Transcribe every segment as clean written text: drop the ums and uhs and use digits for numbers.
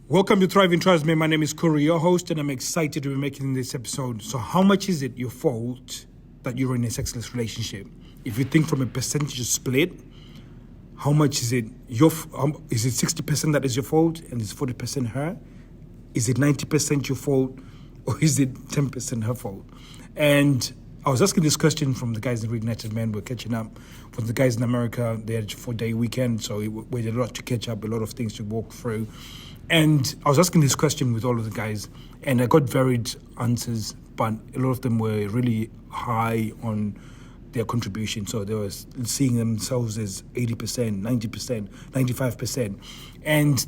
Welcome to Thriving Tribesmen. My name is Corey, your host, and I'm excited to be making this episode. So how much is it your fault that you're in a sexless relationship? If you think from a percentage split, how much is it is it 60% that is your fault and it's 40% her? Is it 90% your fault or is it 10% her fault? And I was asking this question from the guys in Reignite Men. We're catching up. From the guys in America, they had a 4-day weekend, so we had a lot to catch up, a lot of things to walk through. And I was asking this question with all of the guys, and I got varied answers, but a lot of them were really high on their contribution. So they were seeing themselves as 80%, 90%, 95%. And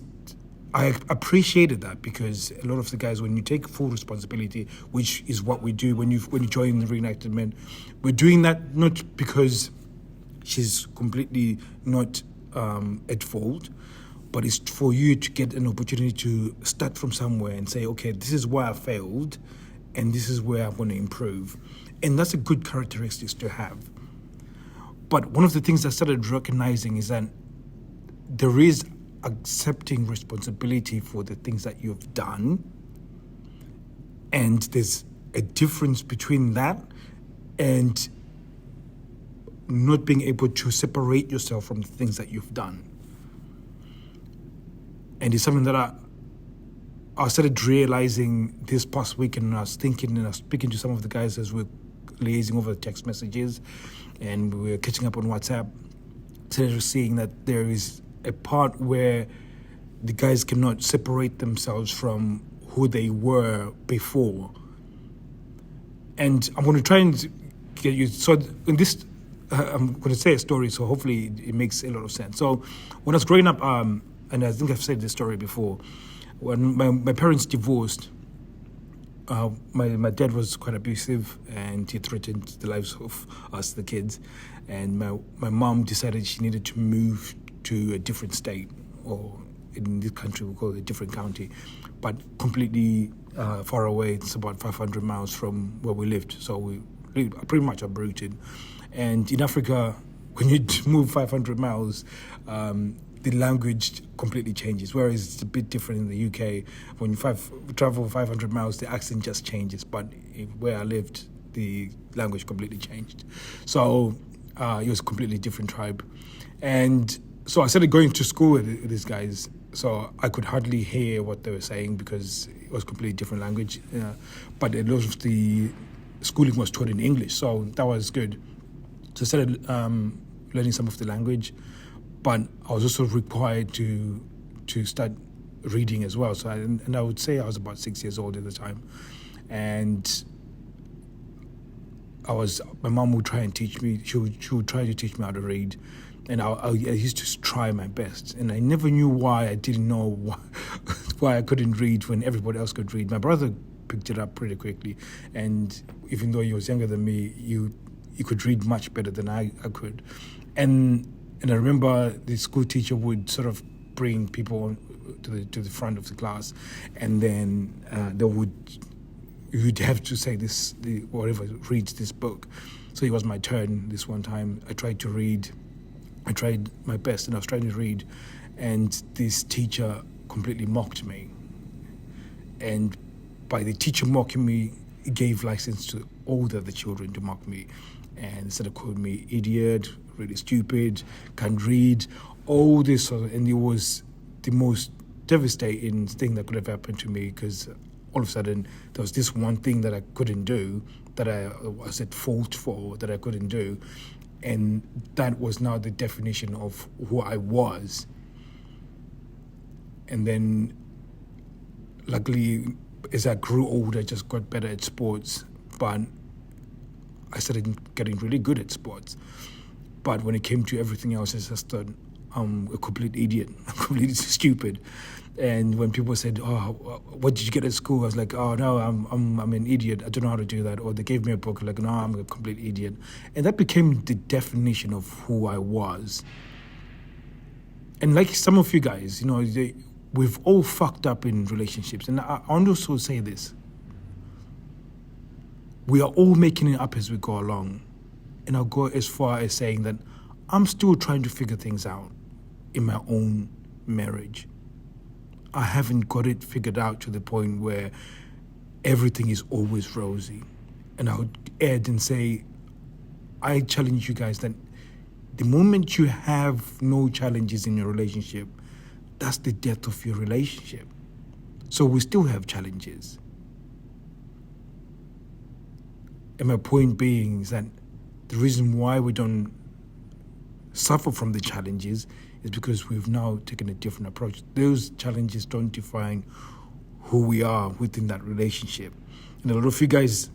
I appreciated that because a lot of the guys, when you take full responsibility, which is what we do when you join the Reignited Men, we're doing that not because she's completely not at fault, but it's for you to get an opportunity to start from somewhere and say, okay, this is where I failed and this is where I'm going to improve. And that's a good characteristic to have. But one of the things I started recognizing is that there is accepting responsibility for the things that you've done. And there's a difference between that and not being able to separate yourself from the things that you've done. And it's something that I started realizing this past weekend, and I was thinking and I was speaking to some of the guys as we're liaising over text messages and we were catching up on WhatsApp. Started seeing that there is a part where the guys cannot separate themselves from who they were before. And I'm going to try and get you, so in this, I'm going to say a story, so hopefully it makes a lot of sense. So when I was growing up, and I think I've said this story before, when my parents divorced, my dad was quite abusive and he threatened the lives of us, the kids. And my mom decided she needed to move to a different state, or in this country we call it a different county, but completely far away. It's about 500 miles from where we lived. So we pretty much uprooted. And in Africa, when you move 500 miles, the language completely changes, whereas it's a bit different in the UK. When you travel 500 miles, the accent just changes, but where I lived, the language completely changed. So it was a completely different tribe. And so I started going to school with these guys, so I could hardly hear what they were saying because it was completely different language. But a lot of the schooling was taught in English, so that was good. So I started learning some of the language, but I was also required to start reading as well. So I would say I was about 6 years old at the time, and my mom would try and teach me. She would try to teach me how to read, and I used to try my best. And I never knew why. I didn't know why I couldn't read when everybody else could read. My brother picked it up pretty quickly, and even though he was younger than me, you could read much better than I could. And I remember the school teacher would sort of bring people to the front of the class, and then you'd have to say whatever reads this book. So it was my turn this one time. I tried to read. I tried my best, and I was trying to read, and this teacher completely mocked me. And by the teacher mocking me, it gave license to all the other children to mock me, and instead of calling me idiot, really stupid, can't read, all this, and it was the most devastating thing that could have happened to me, because all of a sudden there was this one thing that I couldn't do, that I was at fault for, that I couldn't do, and that was now the definition of who I was. And then luckily, as I grew older, I just got better at sports, but I started getting really good at sports. But when it came to everything else, I just thought, I'm a complete idiot. I'm completely stupid. And when people said, "Oh, what did you get at school?" I was like, "Oh no, I'm an idiot. I don't know how to do that." Or they gave me a book, like, "No, I'm a complete idiot." And that became the definition of who I was. And like some of you guys, we've all fucked up in relationships. And I also say this: we are all making it up as we go along. And I'll go as far as saying that I'm still trying to figure things out in my own marriage. I haven't got it figured out to the point where everything is always rosy. And I would add and say, I challenge you guys that the moment you have no challenges in your relationship, that's the death of your relationship. So we still have challenges. And my point being is that the reason why we don't suffer from the challenges is because we've now taken a different approach. Those challenges don't define who we are within that relationship. And a lot of you guys,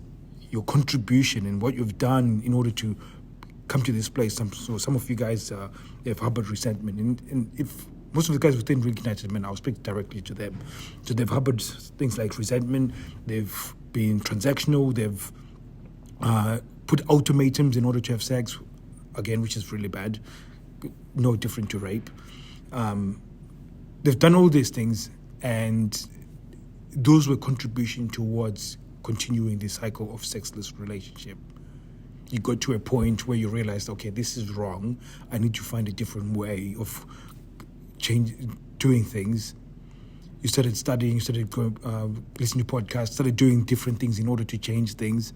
your contribution and what you've done in order to come to this place, some of you guys have harbored resentment. And if most of the guys within Reignited Men, I'll speak directly to them. So they've harbored things like resentment, they've been transactional, they've put ultimatums in order to have sex, again, which is really bad, no different to rape. They've done all these things, and those were contribution towards continuing the cycle of sexless relationship. You got to a point where you realized, okay, this is wrong. I need to find a different way of doing things. You started studying, you started going, listening to podcasts, started doing different things in order to change things.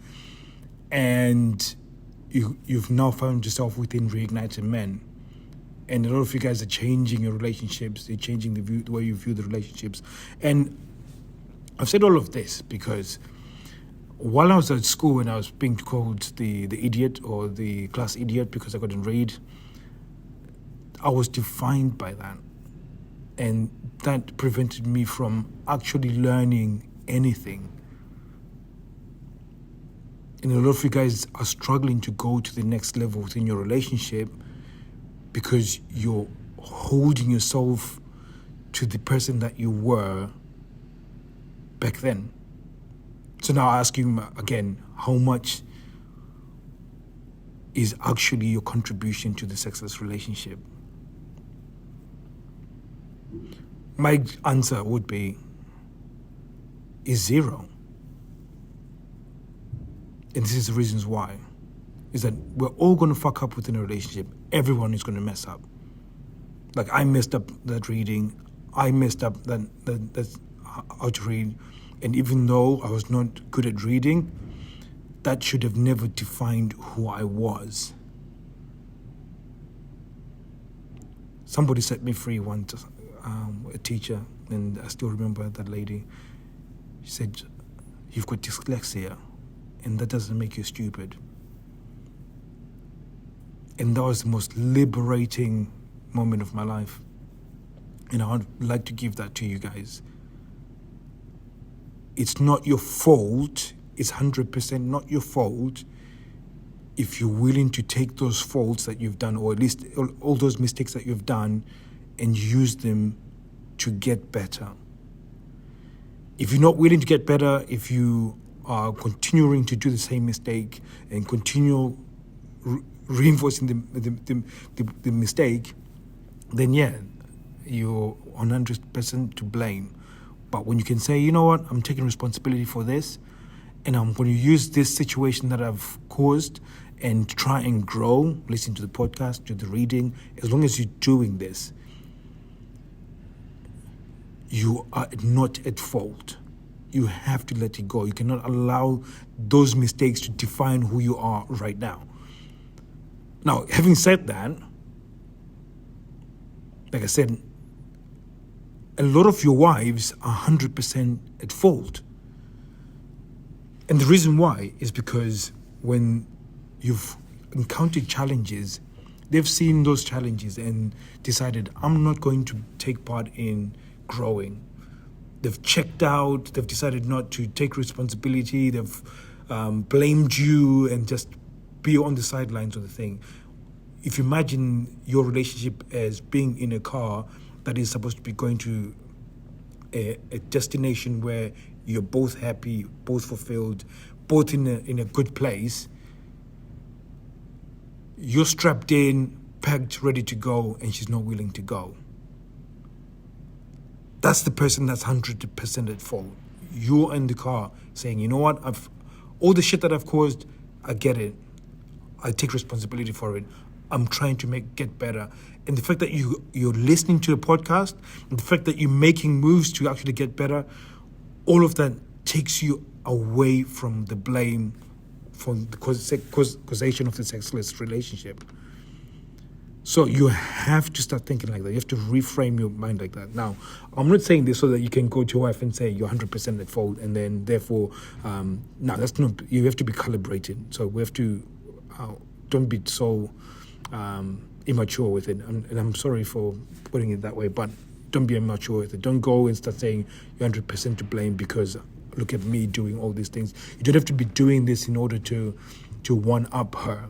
And you've now found yourself within Reignited Men. And a lot of you guys are changing your relationships, you're changing the way you view the relationships. And I've said all of this because while I was at school and I was being called the idiot or the class idiot because I couldn't read, I was defined by that. And that prevented me from actually learning anything. And a lot of you guys are struggling to go to the next level within your relationship because you're holding yourself to the person that you were back then. So now I ask you again, how much is actually your contribution to the sexless relationship? My answer would be is zero. And this is the reasons why. Is that we're all going to fuck up within a relationship. Everyone is going to mess up. Like I messed up that reading. I messed up that's how to read. And even though I was not good at reading, that should have never defined who I was. Somebody set me free once, a teacher, and I still remember that lady. She said, "You've got dyslexia, and that doesn't make you stupid." And that was the most liberating moment of my life. And I would like to give that to you guys. It's not your fault. It's 100% not your fault if you're willing to take those faults that you've done, or at least all those mistakes that you've done, and use them to get better. If you're not willing to get better, if you are continuing to do the same mistake and continue reinforcing the mistake, then yeah, you're 100% to blame. But when you can say, you know what, I'm taking responsibility for this, and I'm going to use this situation that I've caused and try and grow, listen to the podcast, do the reading, as long as you're doing this, you are not at fault. You have to let it go. You cannot allow those mistakes to define who you are right now. Now, having said that, like I said, a lot of your wives are 100% at fault. And the reason why is because when you've encountered challenges, they've seen those challenges and decided, I'm not going to take part in growing. They've checked out, they've decided not to take responsibility, they've blamed you and just be on the sidelines of the thing. If you imagine your relationship as being in a car that is supposed to be going to a destination where you're both happy, both fulfilled, both in a good place, you're strapped in, packed, ready to go, and she's not willing to go. That's the person that's 100% at fault. You're in the car saying, you know what, all the shit that I've caused, I get it. I take responsibility for it. I'm trying to get better. And the fact that you're listening to a podcast, and the fact that you're making moves to actually get better, all of that takes you away from the blame from the causation of the sexless relationship. So you have to start thinking like that. You have to reframe your mind like that. Now, I'm not saying this so that you can go to your wife and say you're 100% at fault, and then therefore, no, that's not. You have to be calibrated. So we have to don't be so immature with it. And I'm sorry for putting it that way, but don't be immature with it. Don't go and start saying you're 100% to blame because look at me doing all these things. You don't have to be doing this in order to one up her.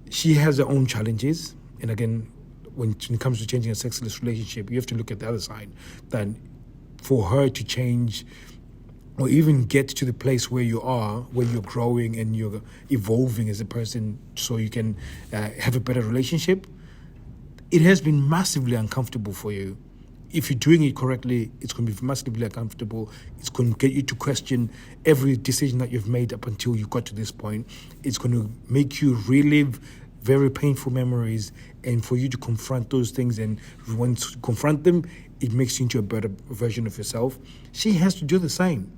She has her own challenges. And again, when it comes to changing a sexless relationship, you have to look at the other side. That for her to change or even get to the place where you are, where you're growing and you're evolving as a person so you can have a better relationship, it has been massively uncomfortable for you. If you're doing it correctly, it's going to be massively uncomfortable. It's going to get you to question every decision that you've made up until you got to this point. It's going to make you relive very painful memories, and for you to confront those things, and once you confront them, it makes you into a better version of yourself. She has to do the same.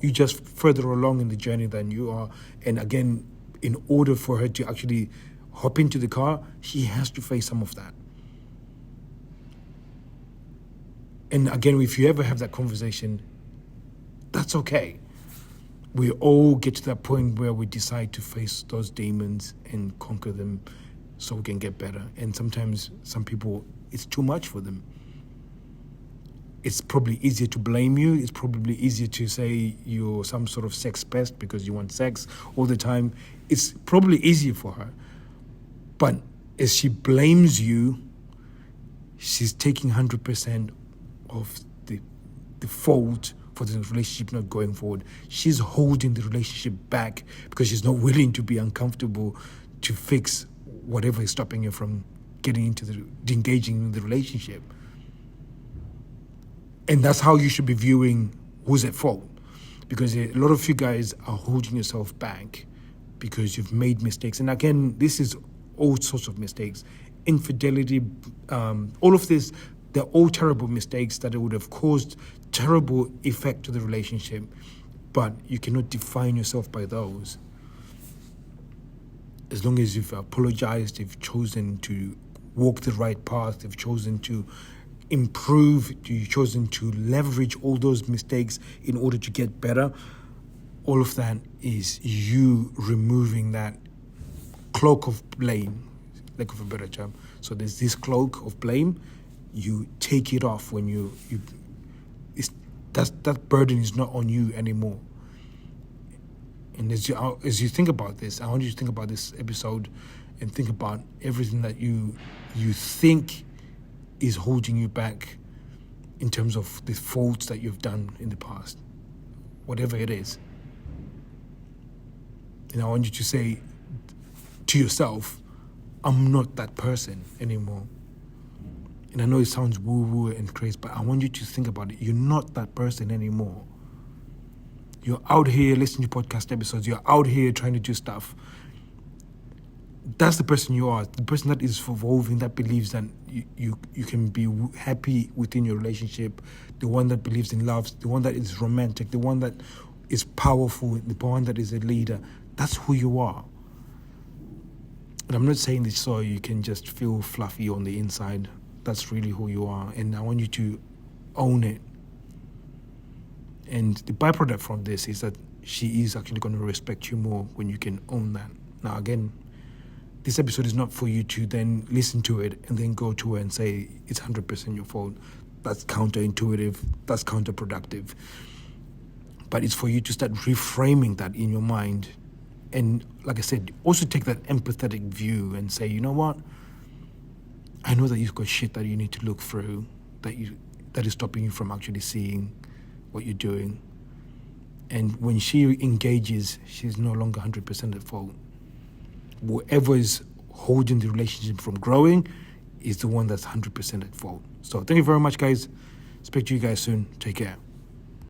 You're just further along in the journey than you are. And again, in order for her to actually hop into the car, she has to face some of that. And again, if you ever have that conversation, that's okay. We all get to that point where we decide to face those demons and conquer them so we can get better. And sometimes some people, it's too much for them. It's probably easier to blame you. It's probably easier to say you're some sort of sex pest because you want sex all the time. It's probably easier for her. But as she blames you, she's taking 100% of the fault for the relationship not going forward. She's holding the relationship back because she's not willing to be uncomfortable to fix whatever is stopping you from getting into engaging in the relationship. And that's how you should be viewing who's at fault. Because a lot of you guys are holding yourself back because you've made mistakes. And again, this is all sorts of mistakes. Infidelity, all of this, they're all terrible mistakes that would have caused terrible effect to the relationship, but you cannot define yourself by those. As long as you've apologized, you've chosen to walk the right path, you've chosen to improve, you've chosen to leverage all those mistakes in order to get better, all of that is you removing that cloak of blame, lack of a better term. So there's this cloak of blame, you take it off when that burden is not on you anymore. And as you think about this, I want you to think about this episode and think about everything that you think is holding you back in terms of the faults that you've done in the past, whatever it is. And I want you to say to yourself, I'm not that person anymore. And I know it sounds woo-woo and crazy, but I want you to think about it. You're not that person anymore. You're out here listening to podcast episodes. You're out here trying to do stuff. That's the person you are. The person that is evolving, that believes that you can be happy within your relationship. The one that believes in love. The one that is romantic. The one that is powerful. The one that is a leader. That's who you are. And I'm not saying this so you can just feel fluffy on the inside. That's really who you are, and I want you to own it. And the byproduct from this is that she is actually going to respect you more when you can own that. Now, again, this episode is not for you to then listen to it and then go to her and say it's 100% your fault. That's counterintuitive. That's counterproductive. But it's for you to start reframing that in your mind. And like I said, also take that empathetic view and say, you know what? I know that you've got shit that you need to look through, that is stopping you from actually seeing what you're doing. And when she engages, she's no longer 100% at fault. Whoever is holding the relationship from growing is the one that's 100% at fault. So thank you very much, guys. Speak to you guys soon. Take care.